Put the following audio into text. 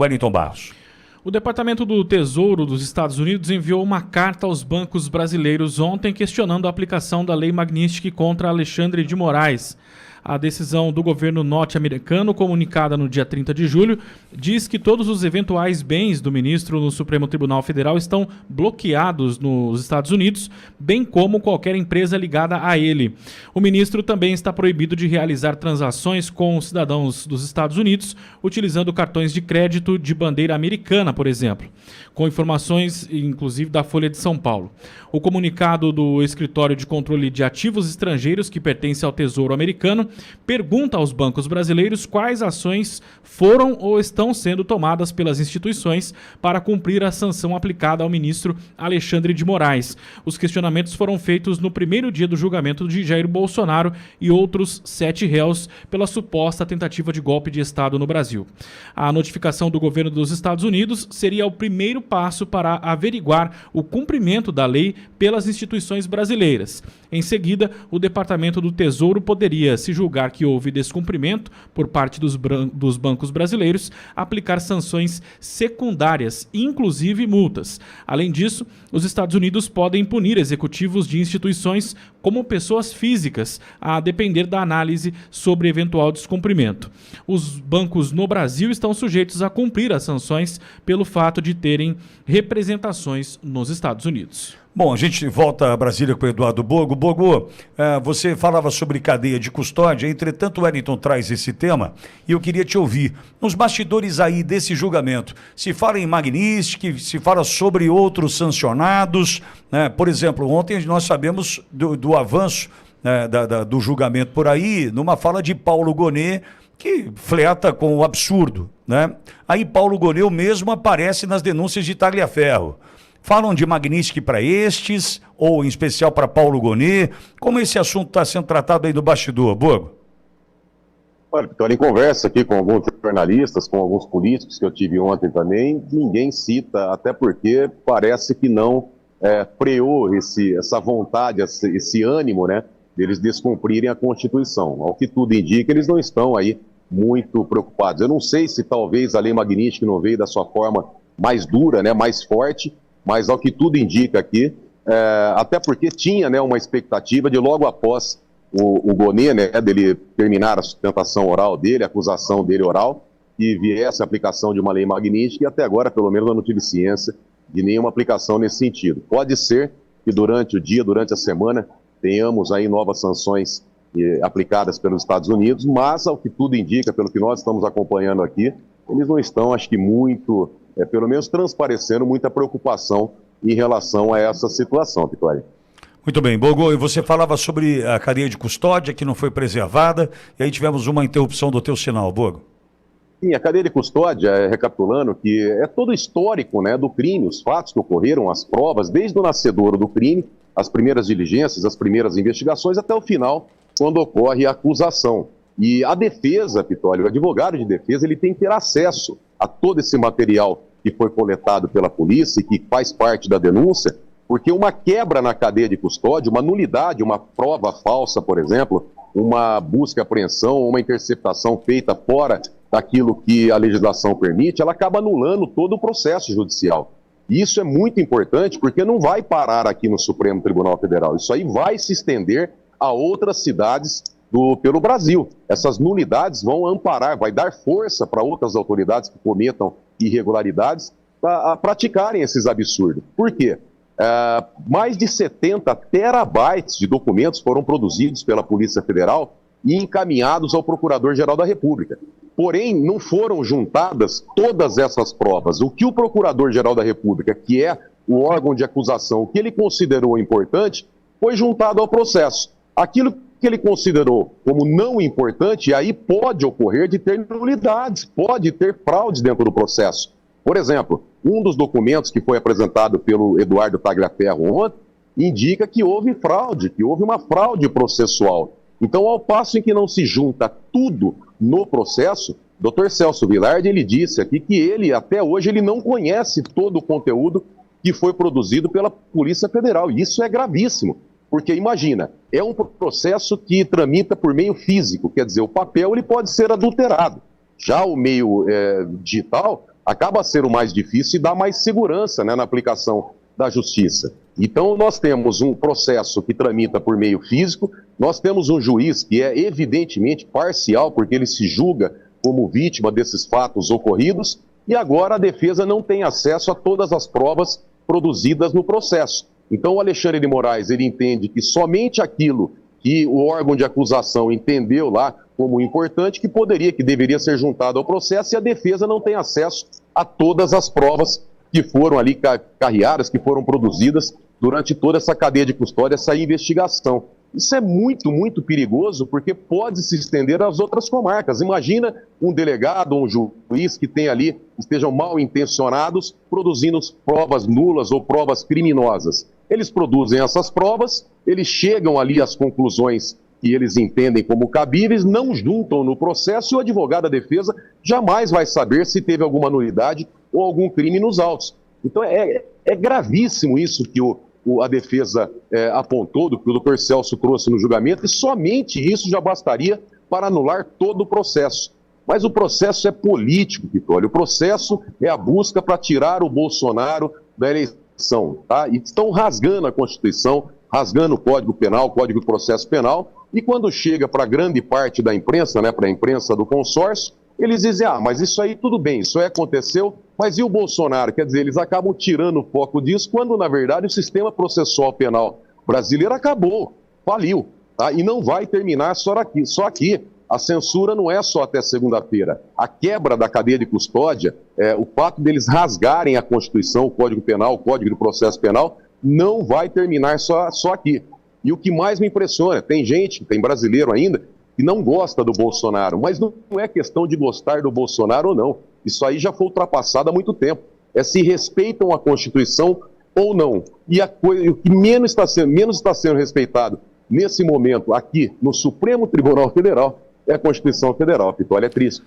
Wellington Barros. O Departamento do Tesouro dos Estados Unidos enviou uma carta aos bancos brasileiros ontem questionando a aplicação da Lei Magnitsky contra Alexandre de Moraes. A decisão do governo norte-americano, comunicada no dia 30 de julho, diz que todos os eventuais bens do ministro no Supremo Tribunal Federal estão bloqueados nos Estados Unidos, bem como qualquer empresa ligada a ele. O ministro também está proibido de realizar transações com cidadãos dos Estados Unidos, utilizando cartões de crédito de bandeira americana, por exemplo, com informações, inclusive, da Folha de São Paulo. O comunicado do Escritório de Controle de Ativos Estrangeiros, que pertence ao Tesouro Americano, pergunta aos bancos brasileiros quais ações foram ou estão sendo tomadas pelas instituições para cumprir a sanção aplicada ao ministro Alexandre de Moraes. Os questionamentos foram feitos no primeiro dia do julgamento de Jair Bolsonaro e outros 7 réus pela suposta tentativa de golpe de Estado no Brasil. A notificação do governo dos Estados Unidos seria o primeiro passo para averiguar o cumprimento da lei pelas instituições brasileiras. Em seguida, o Departamento do Tesouro poderia, se julgar que houve descumprimento por parte dos bancos brasileiros, aplicar sanções secundárias, inclusive multas. Além disso, os Estados Unidos podem punir executivos de instituições como pessoas físicas, a depender da análise sobre eventual descumprimento. Os bancos no Brasil estão sujeitos a cumprir as sanções pelo fato de terem representações nos Estados Unidos. Bom, a gente volta a Brasília com o Eduardo Bogo. Bogo, você falava sobre cadeia de custódia, entretanto o Wellington traz esse tema e eu queria te ouvir. Nos bastidores aí desse julgamento, se fala em Magnitsky, se fala sobre outros sancionados, né? Por exemplo, ontem nós sabemos do avanço do julgamento por aí, numa fala de Paulo Gonet, que flerta com o absurdo, né? Aí Paulo Gonet mesmo aparece nas denúncias de Tagliaferro. Falam de Magnitsky para estes, ou em especial para Paulo Gonet. Como esse assunto está sendo tratado aí no bastidor, Bogo? Olha, então, em conversa aqui com alguns jornalistas, com alguns políticos que eu tive ontem também, ninguém cita, até porque parece que não freou essa vontade, esse ânimo, né, deles descumprirem a Constituição. Ao que tudo indica, eles não estão aí muito preocupados. Eu não sei se talvez a Lei Magnitsky não veio da sua forma mais dura, né, mais forte, mas ao que tudo indica aqui, até porque tinha, né, uma expectativa de logo após o Gonet, né, dele terminar a sustentação oral dele, a acusação dele oral, que viesse a aplicação de uma lei Magnitsky, e até agora, pelo menos, eu não tive ciência de nenhuma aplicação nesse sentido. Pode ser que durante o dia, durante a semana, tenhamos aí novas sanções aplicadas pelos Estados Unidos, mas ao que tudo indica, pelo que nós estamos acompanhando aqui, eles não estão, acho que muito... pelo menos transparecendo muita preocupação em relação a essa situação, Vitória. Muito bem, Bogo, e você falava sobre a cadeia de custódia que não foi preservada, e aí tivemos uma interrupção do teu sinal, Bogo. Sim, a cadeia de custódia, recapitulando, que é todo histórico, né, do crime, os fatos que ocorreram, as provas, desde o nascedouro do crime, as primeiras diligências, as primeiras investigações, até o final, quando ocorre a acusação. E a defesa, Vitória, o advogado de defesa, ele tem que ter acesso a todo esse material que foi coletado pela polícia e que faz parte da denúncia, porque uma quebra na cadeia de custódia, uma nulidade, uma prova falsa, por exemplo, uma busca e apreensão, uma interceptação feita fora daquilo que a legislação permite, ela acaba anulando todo o processo judicial. E isso é muito importante porque não vai parar aqui no Supremo Tribunal Federal, isso aí vai se estender a outras cidades pelo Brasil. Essas nulidades vão amparar, vai dar força para outras autoridades que cometam irregularidades a praticarem esses absurdos. Por quê? Mais de 70 terabytes de documentos foram produzidos pela Polícia Federal e encaminhados ao Procurador-Geral da República. Porém, não foram juntadas todas essas provas. O que o Procurador-Geral da República, que é o órgão de acusação, o que ele considerou importante, foi juntado ao processo. Aquilo que ele considerou como não importante, aí pode ocorrer de ter nulidades, pode ter fraudes dentro do processo. Por exemplo, um dos documentos que foi apresentado pelo Eduardo Tagliaferro ontem indica que houve fraude, que houve uma fraude processual. Então, ao passo em que não se junta tudo no processo, Dr. Celso Villard, ele disse aqui que ele, até hoje, ele não conhece todo o conteúdo que foi produzido pela Polícia Federal. E isso é gravíssimo. Porque, imagina, é um processo que tramita por meio físico, quer dizer, o papel ele pode ser adulterado. Já o meio digital, acaba sendo mais difícil e dá mais segurança, né, na aplicação da justiça. Então, nós temos um processo que tramita por meio físico, nós temos um juiz que é evidentemente parcial, porque ele se julga como vítima desses fatos ocorridos, e agora a defesa não tem acesso a todas as provas produzidas no processo. Então, o Alexandre de Moraes, ele entende que somente aquilo que o órgão de acusação entendeu lá como importante, que deveria ser juntado ao processo, e a defesa não tem acesso a todas as provas que foram ali carreadas, que foram produzidas durante toda essa cadeia de custódia, essa investigação. Isso é muito, muito perigoso, porque pode se estender às outras comarcas. Imagina um delegado ou um juiz que tem ali, estejam mal intencionados, produzindo provas nulas ou provas criminosas. Eles produzem essas provas, eles chegam ali às conclusões que eles entendem como cabíveis, não juntam no processo, e o advogado da defesa jamais vai saber se teve alguma nulidade ou algum crime nos autos. Então é gravíssimo isso que a defesa apontou, do que o doutor Celso trouxe no julgamento, e somente isso já bastaria para anular todo o processo. Mas o processo é político, Vitório. O processo é a busca para tirar o Bolsonaro da eleição. Tá? E estão rasgando a Constituição, rasgando o Código Penal, o Código de Processo Penal, e quando chega para grande parte da imprensa, né, para a imprensa do consórcio, eles dizem, mas isso aí tudo bem, isso aí aconteceu, mas e o Bolsonaro? Quer dizer, eles acabam tirando o foco disso, quando na verdade o sistema processual penal brasileiro acabou, faliu, tá? E não vai terminar só aqui. A censura não é só até segunda-feira. A quebra da cadeia de custódia, o fato deles rasgarem a Constituição, o Código Penal, o Código de Processo Penal, não vai terminar só aqui. E o que mais me impressiona, tem brasileiro ainda, que não gosta do Bolsonaro, mas não é questão de gostar do Bolsonaro ou não. Isso aí já foi ultrapassado há muito tempo. É se respeitam a Constituição ou não. E o que menos está sendo respeitado nesse momento aqui no Supremo Tribunal Federal é a Constituição Federal. Vitória, é triste.